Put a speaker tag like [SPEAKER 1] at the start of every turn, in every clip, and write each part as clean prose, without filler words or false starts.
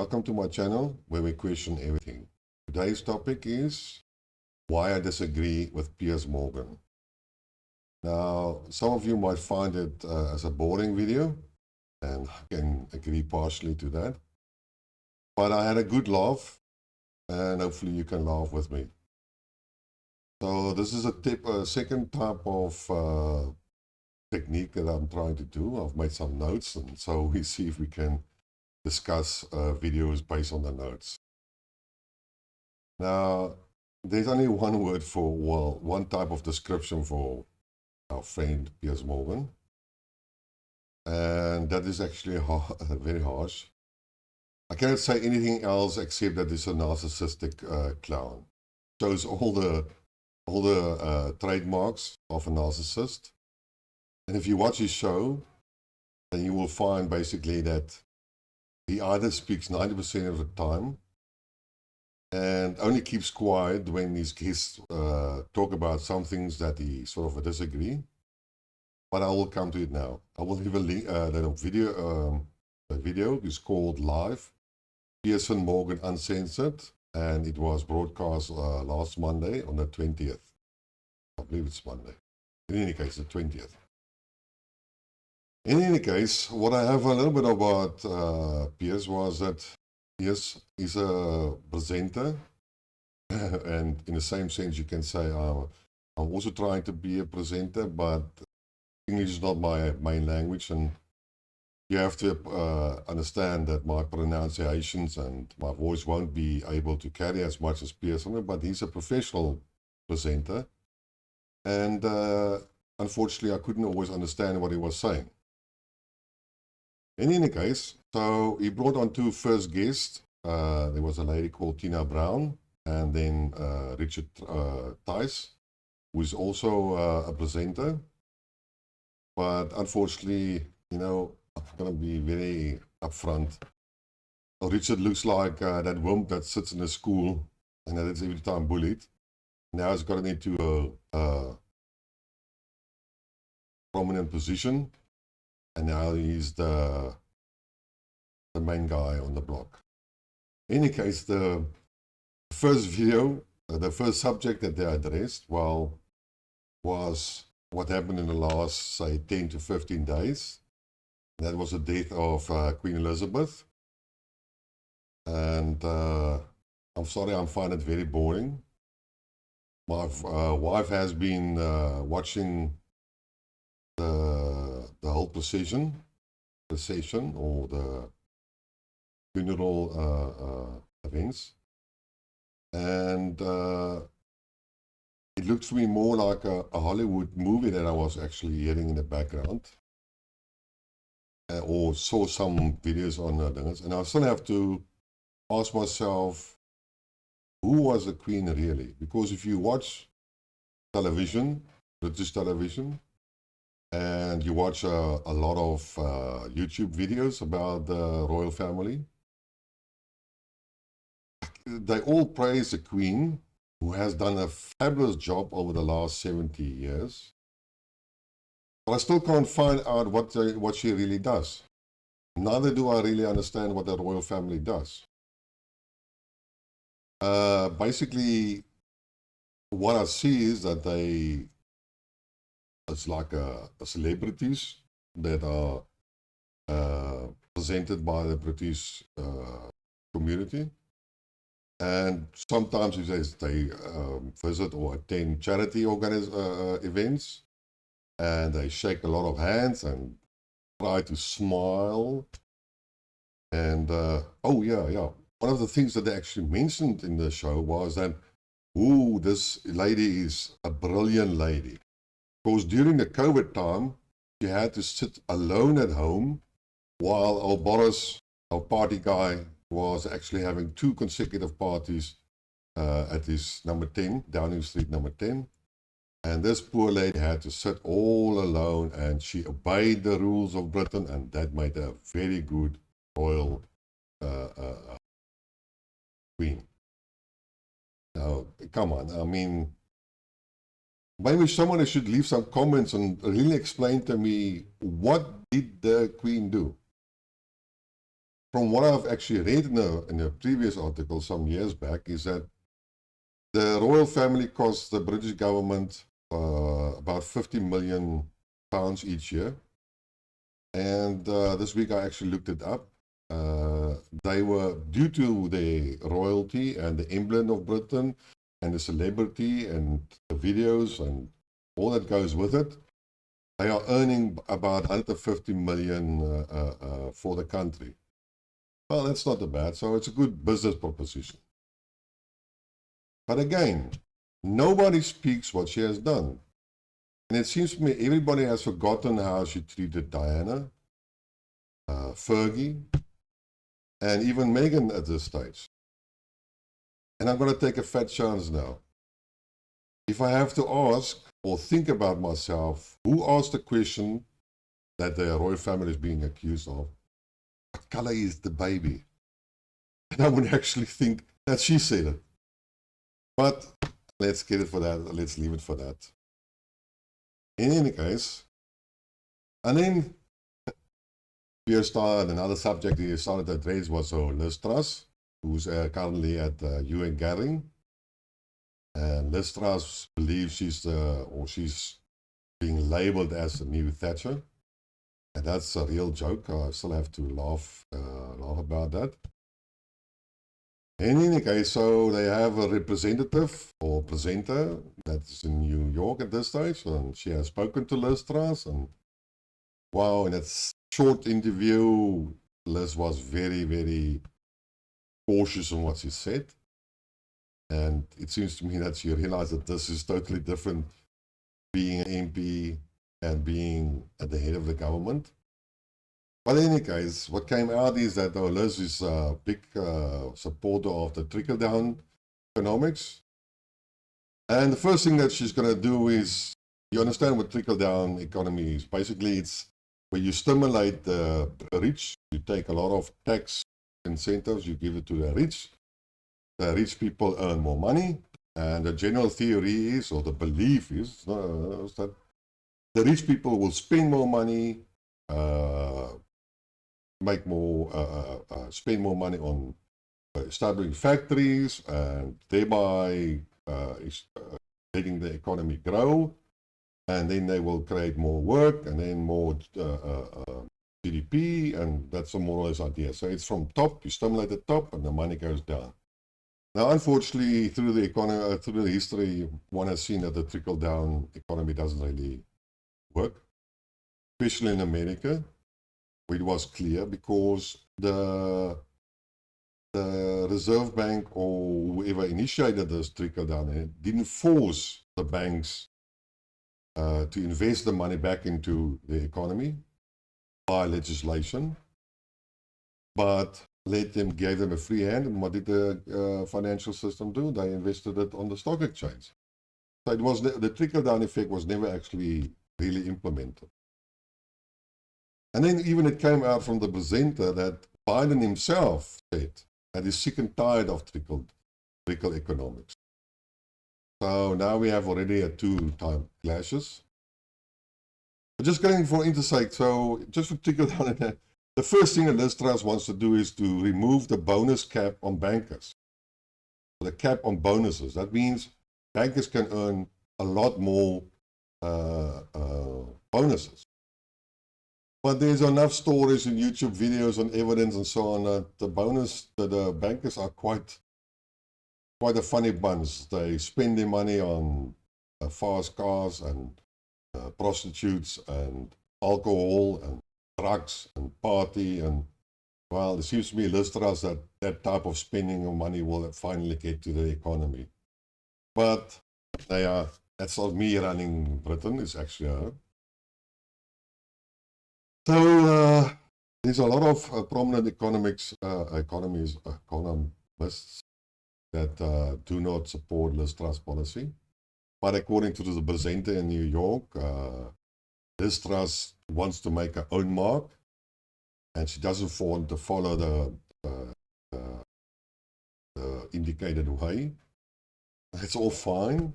[SPEAKER 1] welcome to my channel where we question everything. Today's topic is why I disagree with Piers Morgan. Now, some of you might find it as a boring video, and I can agree partially to that. But I had a good laugh, and hopefully you can laugh with me. So this is a second type of technique that I'm trying to do. I've made some notes, and so we see if we can discuss videos based on the notes. Now, there's only one word for, well, one type of description for our friend Piers Morgan, and that is actually very harsh. I cannot say anything else except that he's a narcissistic clown. Shows all the trademarks of a narcissist. And if you watch his show, then you will find basically that he either speaks 90% of the time and only keeps quiet when his guests talk about some things that he sort of disagree. But I will come to it now. I will leave a link. The video is called Live, Piers Morgan Uncensored, and it was broadcast last Monday on the 20th. I believe it's Monday. In any case, the 20th. In any case, what I have a little bit about Piers was that Piers is a presenter, and in the same sense you can say I'm also trying to be a presenter, but English is not my main language, and you have to understand that my pronunciations and my voice won't be able to carry as much as Piers, but he's a professional presenter, and unfortunately I couldn't always understand what he was saying. In any case, so he brought on two first guests. There was a lady called Tina Brown, and then Richard Tice, who is also a presenter. But unfortunately, you know, I'm going to be very upfront. Richard looks like that wimp that sits in a school and that is every time bullied. Now he's gotten into a prominent position, and now he's the main guy on the block. In any case, the first video, the first subject that they addressed, well, was what happened in the last, say, 10 to 15 days. That was the death of Queen Elizabeth. And I'm sorry, I find it very boring. My wife has been watching the whole procession or the funeral events, and it looked to me more like a Hollywood movie that I was actually hearing in the background, or saw some videos on things, and I still have to ask myself, who was the Queen really? Because if you watch television, British television, and you watch a lot of YouTube videos about the royal family, they all praise the Queen, who has done a fabulous job over the last 70 years. But I still can't find out what she really does. Neither do I really understand what the royal family does. Basically, what I see is that it's like celebrities that are presented by the British community. And sometimes they visit or attend charity events, and they shake a lot of hands and try to smile. And oh yeah, one of the things that they actually mentioned in the show was that, ooh, this lady is a brilliant lady. Because during the COVID time, she had to sit alone at home while our Boris, our party guy, was actually having 2 consecutive parties at his number 10, Downing Street number 10. And this poor lady had to sit all alone, and she obeyed the rules of Britain, and that made her a very good royal queen. Now, come on, I mean, maybe somebody should leave some comments and really explain to me, what did the Queen do? from what I've actually read in a previous article some years back, is that the royal family costs the British government about £50 million each year. And this week I actually looked it up. They were, due to the royalty and the emblem of Britain and the celebrity and the videos and all that goes with it, they are earning about 150 million for the country. Well, that's not bad. So it's a good business proposition. But again, nobody speaks what she has done. And it seems to me everybody has forgotten how she treated Diana, Fergie, and even Meghan at this stage. And I'm going to take a fat chance now. If I have to ask or think about myself, who asked the question that the royal family is being accused of? What color is the baby? And I would actually think that she said it. But let's get it for that. Let's leave it for that. In any case, and then Piers started another subject he started to address was Liz Truss, who's currently at UN gathering. And Liz Truss believes she's being labeled as the new Thatcher. And that's a real joke. I still have to laugh about that. In any case, so they have a representative or presenter that's in New York at this stage, and she has spoken to Liz Truss, and wow, in that short interview, Liz was very, very cautious on what she said. And it seems to me that she realized that this is totally different, being an MP and being at the head of the government. But in any case, what came out is that Liz is a big supporter of the trickle-down economics. And the first thing that she's going to do is, you understand what trickle-down economy is. Basically, it's where you stimulate the rich. You take a lot of tax incentives, you give it to the rich. The rich people earn more money. And the general theory is, or the belief is that the rich people will spend more money, spend more money on establishing factories, and thereby letting the economy grow, and then they will create more work, and then more GDP, and that's a more or less idea. So it's from top, you stimulate the top, and the money goes down. Now, unfortunately, through the economy, through the history, one has seen that the trickle-down economy doesn't really work, especially in America. It was clear because the Reserve Bank or whoever initiated this trickle-down didn't force the banks to invest the money back into the economy by legislation, but gave them a free hand. And what did the financial system do? They invested it on the stock exchange. So it was the trickle-down effect was never actually really implemented. And then even it came out from the presenter that Biden himself said that he's sick and tired of trickle economics. So now we have already a two-time clashes. But just going for intersect, so just for trickle down, the first thing that Liz Truss wants to do is to remove the bonus cap on bankers. The cap on bonuses. That means bankers can earn a lot more bonuses. But there's enough stories and YouTube videos and evidence and so on that the bankers are quite a funny bunch. They spend their money on fast cars and prostitutes and alcohol and drugs and party, and well, it seems to me Liz Truss that type of spending of money will finally get to the economy. But that's not me running Britain, it's actually her. So there's a lot of prominent economists that do not support Liz Truss policy. But according to the presenter in New York, Liz Truss wants to make her own mark, and she doesn't want to follow the indicated way. It's all fine,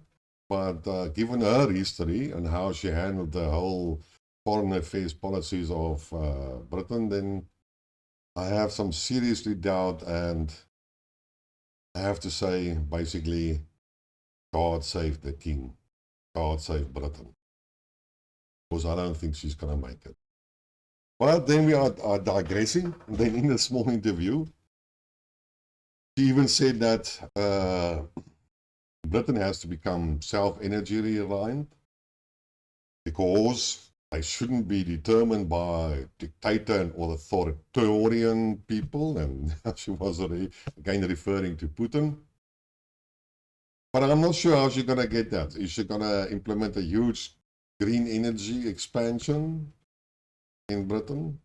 [SPEAKER 1] but given her history and how she handled the whole foreign affairs policies of Britain, then I have some seriously doubt, and I have to say, basically, God save the king. God save Britain. Because I don't think she's going to make it. But then we are digressing. And then in a small interview, she even said that Britain has to become self-energy reliant because they shouldn't be determined by dictator and authoritarian people. And she was again referring to Putin. But I'm not sure how she's going to get that. Is she going to implement a huge green energy expansion in Britain?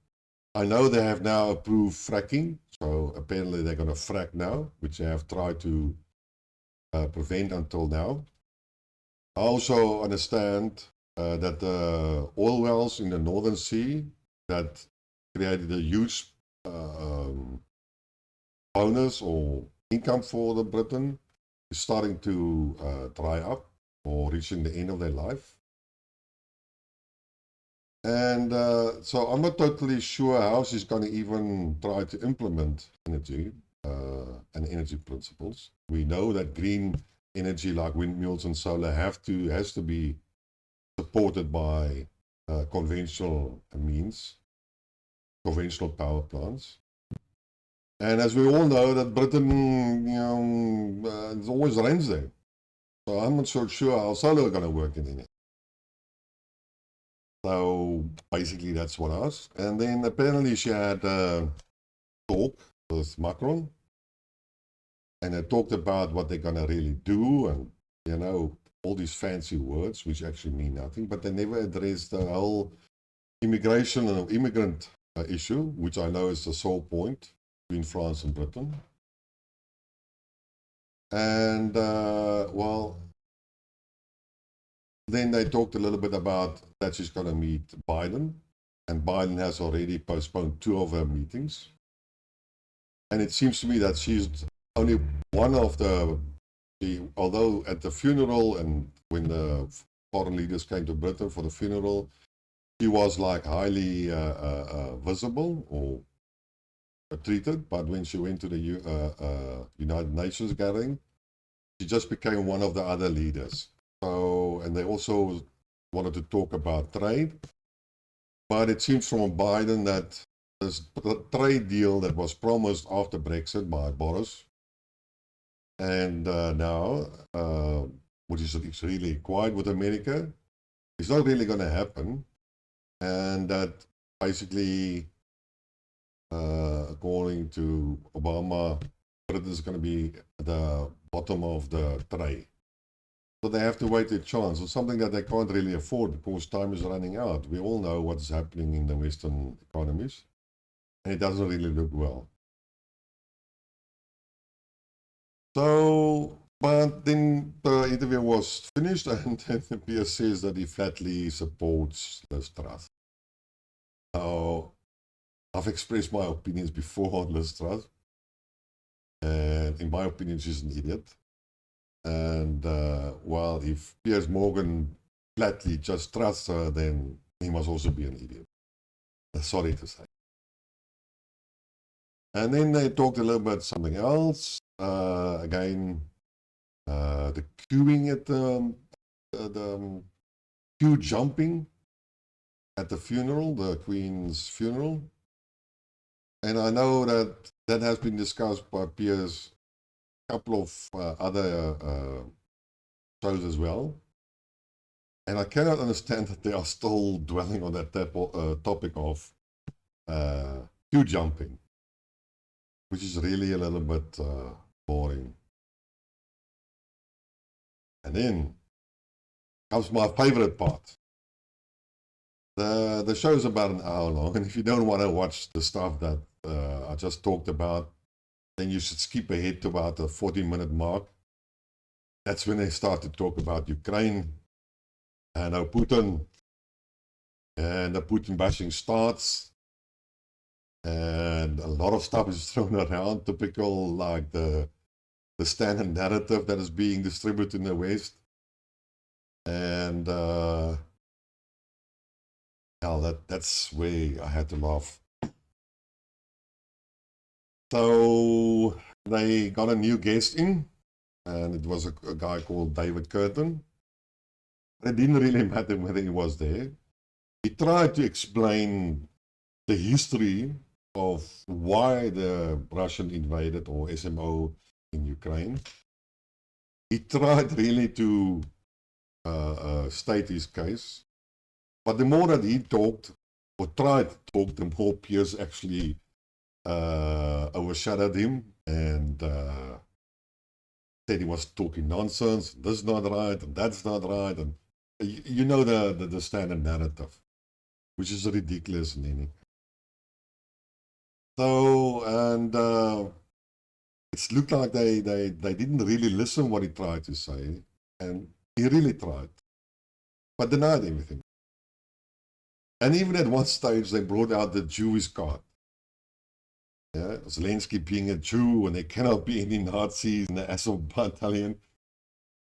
[SPEAKER 1] I know they have now approved fracking, so apparently they're going to frack now, which they have tried to prevent until now. I also understand that the oil wells in the Northern Sea that created a huge bonus or income for the Britain is starting to dry up or reaching the end of their life. And so I'm not totally sure how she's going to even try to implement energy and energy principles. We know that green energy like windmills and solar has to be supported by conventional means, conventional power plants. And as we all know, that Britain, it always rains there. So I'm not so sure how solar is going to work in it. So basically, that's what I was. And then apparently she had a talk with Macron, and they talked about what they're going to really do, and all these fancy words which actually mean nothing. But they never addressed the whole immigration and immigrant issue, which I know is the sole point between France and Britain. And well, then they talked a little bit about that she's going to meet Biden, and Biden has already postponed 2 of her meetings. And it seems to me that she's only one of although at the funeral and when the foreign leaders came to Britain for the funeral, she was like highly visible or treated. But when she went to the United Nations gathering, she just became one of the other leaders. So, and they also wanted to talk about trade. But it seems from Biden that this trade deal that was promised after Brexit by Boris, and now, which is really quiet with America, it's not really going to happen. And that basically, according to Obama, Britain is going to be at the bottom of the tray. So they have to wait their chance. It's something that they can't really afford because time is running out. We all know what's happening in the Western economies, and it doesn't really look well. So, but then the interview was finished, and then Piers says that he flatly supports Liz Truss. Now, I've expressed my opinions before on Liz Truss, and in my opinion, she's an idiot. And well, if Piers Morgan flatly just trusts her, then he must also be an idiot. Sorry to say. And then they talked a little bit something else. Again, the queuing at the queue jumping at the funeral, the Queen's funeral. And I know that that has been discussed by Piers a couple of other shows as well. And I cannot understand that they are still dwelling on that topic of queue jumping, which is really a little bit boring. And then comes my favorite part. The show is about an hour long, and if you don't want to watch the stuff that I just talked about, then you should skip ahead to about the 40-minute mark. That's when they start to talk about Ukraine and how Putin and the Putin bashing starts. And a lot of stuff is thrown around, typical like the standard narrative that is being distributed in the West. And that's where I had to laugh. So they got a new guest in, and it was a guy called David Curtin. It didn't really matter whether he was there. He tried to explain the history of why the Russian invaded, or SMO, in Ukraine. He tried really to state his case, but the more that he talked, or tried to talk, the more Piers actually overshadowed him and said he was talking nonsense, this is not right, and that's not right, and you know the standard narrative, which is ridiculous in any. So, and it looked like they didn't really listen what he tried to say, and he really tried, but denied everything. And even at one stage, they brought out the Jewish card. Yeah, Zelensky being a Jew, and there cannot be any Nazis in the Azov battalion,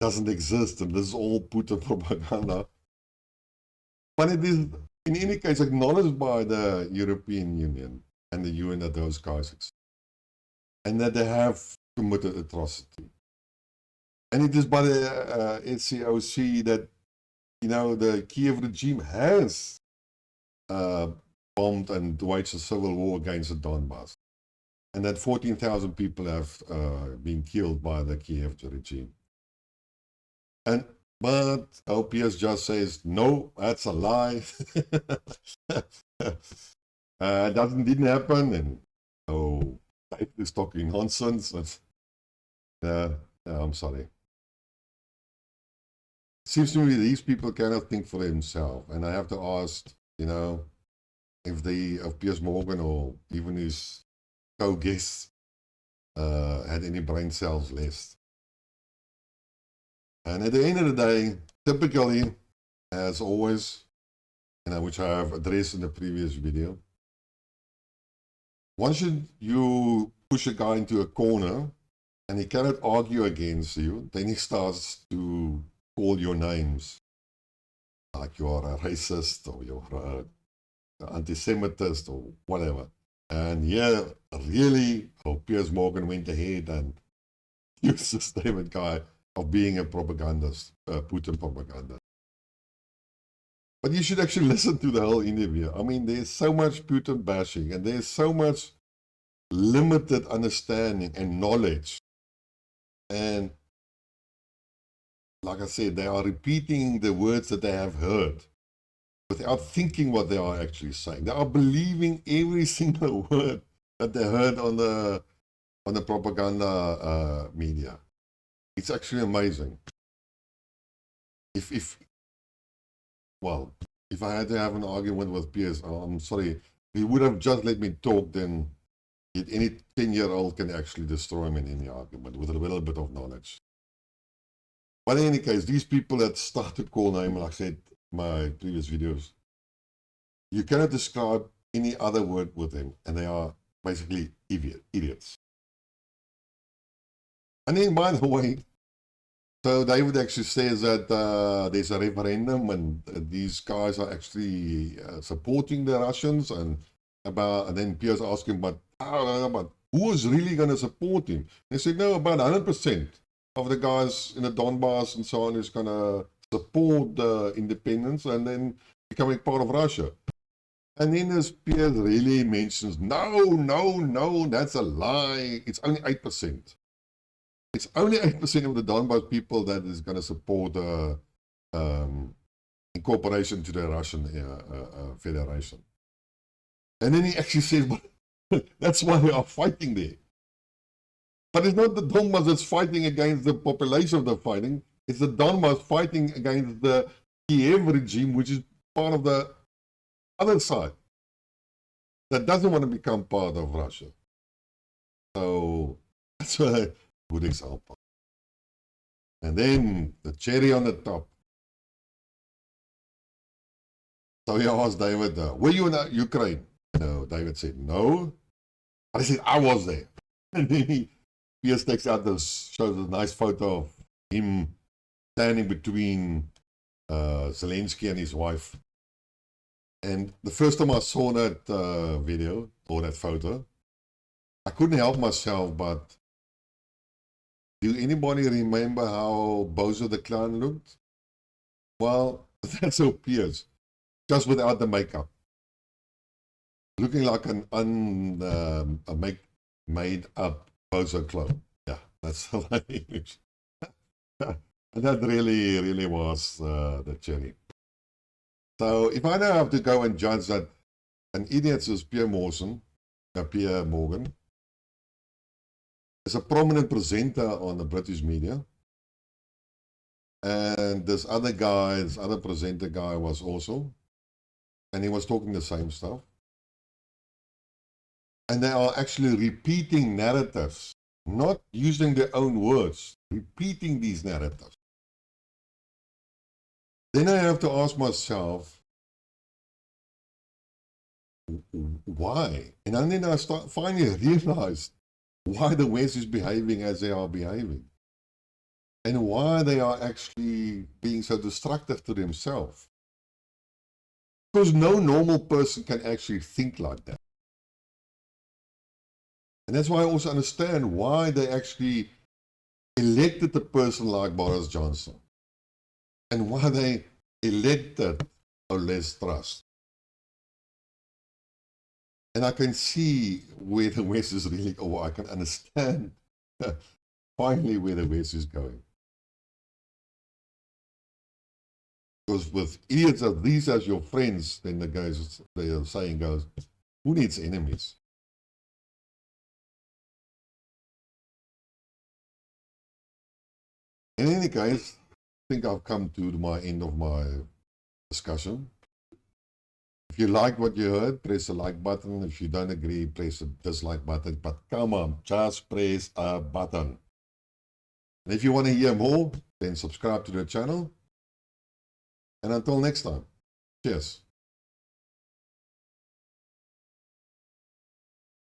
[SPEAKER 1] doesn't exist, and this is all Putin propaganda. But it is, in any case, acknowledged by the European Union and the UN that those guys exist, and that they have committed atrocity. And it is by the SCOC that, you know, the Kiev regime has bombed and waged a civil war against the Donbass, and that 14,000 people have been killed by the Kiev regime. And but LPS just says, no, that's a lie. Didn't happen, and oh, Dave is talking nonsense. I'm sorry. Seems to me these people cannot think for themselves, and I have to ask, you know, if Piers Morgan or even his co-guests had any brain cells left. And at the end of the day, typically, as always, you know, which I have addressed in the previous video, once you push a guy into a corner and he cannot argue against you, then he starts to call your names, like you are a racist, or you're an anti-Semitist, or whatever. And yeah, really, Piers Morgan went ahead and used this David guy of being a propagandist, Putin propaganda. But you should actually listen to the whole interview. I mean, there's so much Putin bashing, and there's so much limited understanding and knowledge. And like I said, they are repeating the words that they have heard without thinking what they are actually saying. They are believing every single word that they heard on the propaganda media. It's actually amazing. If I had to have an argument with Piers, I'm sorry, if he would have just let me talk, then any 10-year-old can actually destroy him in any argument with a little bit of knowledge. But in any case, these people that start to call name, like I said in my previous videos, you cannot describe any other word with them, and they are basically idiots. And then, by the way, so David actually says that there's a referendum, and these guys are actually supporting the Russians, and then Piers asked him, but who is really going to support him? They said, no, about 100% of the guys in the Donbass and so on is going to support the independence and then becoming part of Russia. And then as Piers really mentions, no, that's a lie. It's only 8%. It's only 8% of the Donbass people that is going to support incorporation to the Russian Federation. And then he actually says, that's why they are fighting there. But it's not the Donbass that's fighting against the population of the fighting. It's the Donbass fighting against the Kiev regime, which is part of the other side that doesn't want to become part of Russia. So that's a good example. And then the cherry on the top. So he asked David, were you in Ukraine? No, David said, no. But he said, I was there. And then Piers takes out shows a nice photo of him standing between Zelensky and his wife. And the first time I saw that video, or that photo, I couldn't help myself, but do anybody remember how Bozo the Clown looked? Well, that's how Piers, just without the makeup. Looking like an made up Bozo clone. Yeah, that's hilarious. And that really, really was the cherry. So if I now have to go and judge that an idiot is Piers Morgan, is a prominent presenter on the British media, and this other guy, this other presenter guy was also, and he was talking the same stuff. And they are actually repeating narratives, not using their own words, repeating these narratives. Then I have to ask myself, why? And then I finally realized why the West is behaving as they are behaving, and why they are actually being so destructive to themselves. Because no normal person can actually think like that. And that's why I also understand why they actually elected a person like Boris Johnson, and why they elected a Liz Truss. And I can see where the West is really, I can understand finally where the West is going. Because with idiots as these as your friends, then the saying goes, who needs enemies? In any case, I think I've come to my end of my discussion. If you like what you heard, press the like button. If you don't agree, press the dislike button. But come on, just press a button. And if you want to hear more, then subscribe to the channel. And until next time, cheers.